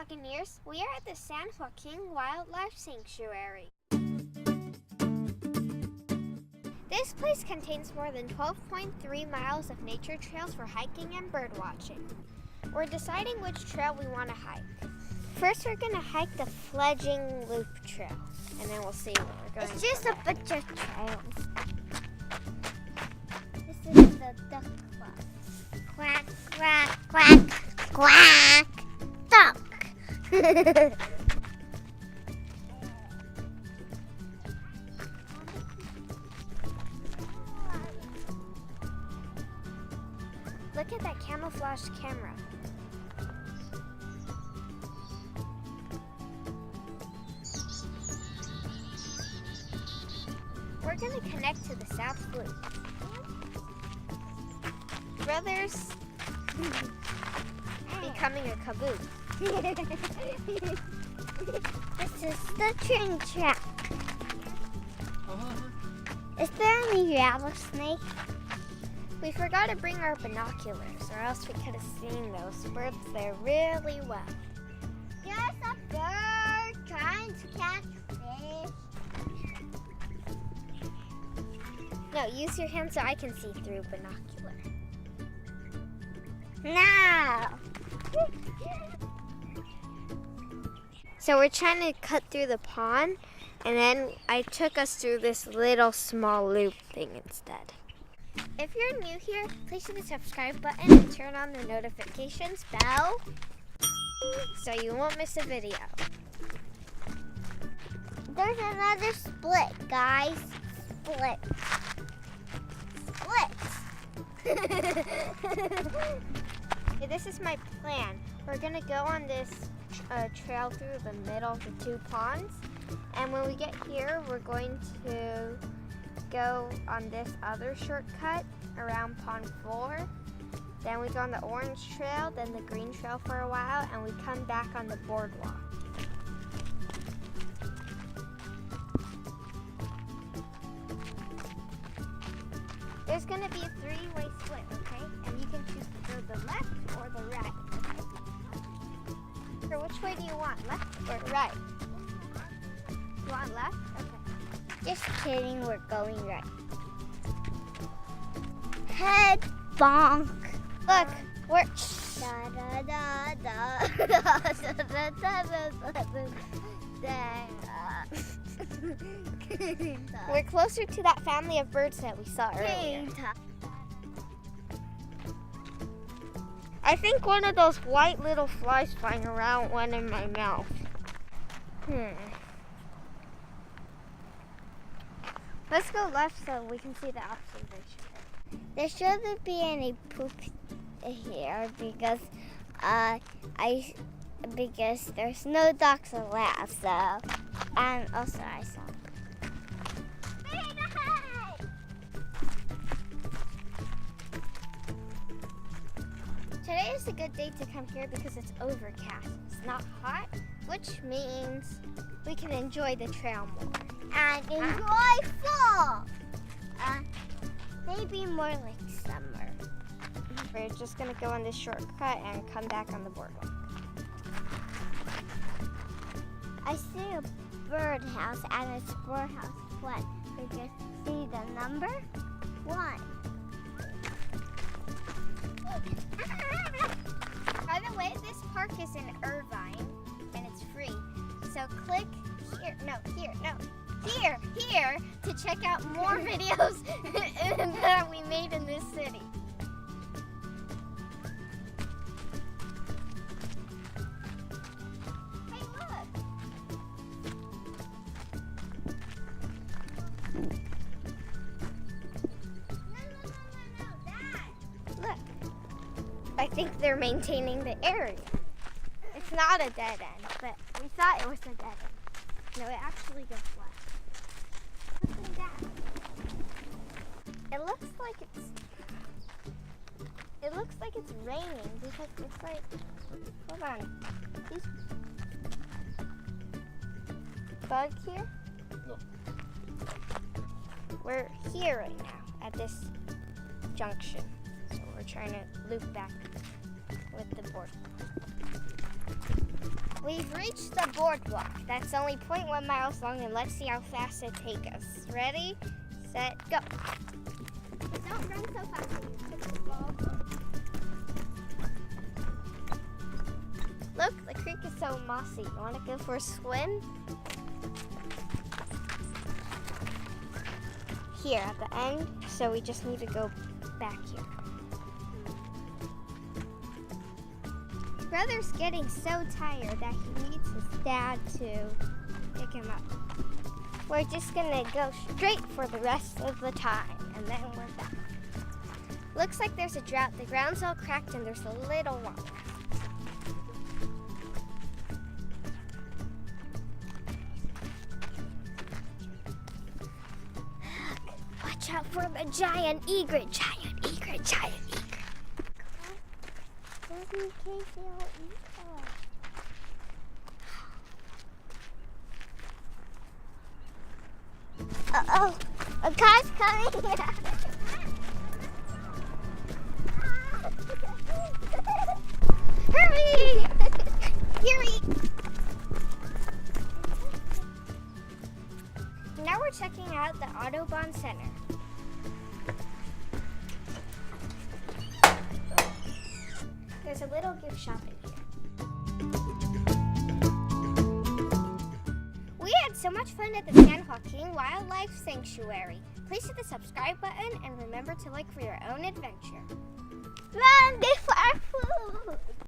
Buccaneers, we are at the San Joaquin Wildlife Sanctuary. This place contains more than 12.3 miles of nature trails for hiking and birdwatching. We're deciding which trail we want to hike. First, we're going to hike the Fledging Loop Trail, and then we'll see where we're going. It's just a bunch of trails. This is the duck club. Quack, quack, quack, quack, duck. Look at that camouflage camera. We're going to connect to the South Loop. Brothers becoming a caboose. This is the train track. Is there any rattlesnake? We forgot to bring our binoculars, or else we could have seen those birds there really well. There's a bird trying to catch fish. No, use your hand so I can see through binocular. No. So we're trying to cut through the pond, and then I took us through this little small loop thing instead. If you're new here, please hit the subscribe button and turn on the notifications bell so you won't miss a video. There's another split, guys. Split. Okay, this is my plan. We're gonna go on this trail through the middle of the two ponds, and when we get here, we're going to go on this other shortcut around pond 4. Then we go on the orange trail, then the green trail for a while, and we come back on the boardwalk. There's going to be a 3-way split, okay? And you can choose to go the left or the right. So which way do you want, left or right? You want left? Okay. Just kidding, we're going right. Head bonk. Look, we're... Da da da da da da da da. We're closer to that family of birds that we saw earlier. I think one of those white little flies flying around went in my mouth. Let's go left so we can see the observation. There shouldn't be any poop here because because there's no ducks allowed. So, and also I saw. Today is a good day to come here because it's overcast. It's not hot, which means we can enjoy the trail more. And enjoy fall. Maybe more like summer. We're just gonna go on this shortcut and come back on the boardwalk. I see a birdhouse and it's birdhouse 1. Did you see the number 1? By the way, this park is in Irvine and it's free. So click here to check out more videos that we made in this city. Hey, look. No, that. Look. I think they're maintaining the area. It's not a dead end, but we thought it was a dead end. No, it actually goes left. Look at that. It looks like it's raining because it's like, hold on. These bug here? No. We're here right now at this junction. So we're trying to loop back with the board. We've reached the boardwalk. That's only 0.1 miles long, and let's see how fast it takes us. Ready, set, go. Don't run so fast when you hit the ball. Look, the creek is so mossy. You want to go for a swim? Here at the end, so we just need to go back here. Brother's getting so tired that he needs his dad to pick him up. We're just gonna go straight for the rest of the time, and then we're back. Looks like there's a drought. The ground's all cracked and there's a little water. Watch out for the giant egret, giant egret, giant egret. Just in case they'll eat us. Uh-oh, a car's coming. Hurry! Hurry! Now we're checking out the Autobahn Center. There's a little gift shop in here. We had so much fun at the San Joaquin Wildlife Sanctuary. Please hit the subscribe button and remember to like for your own adventure. Run before food.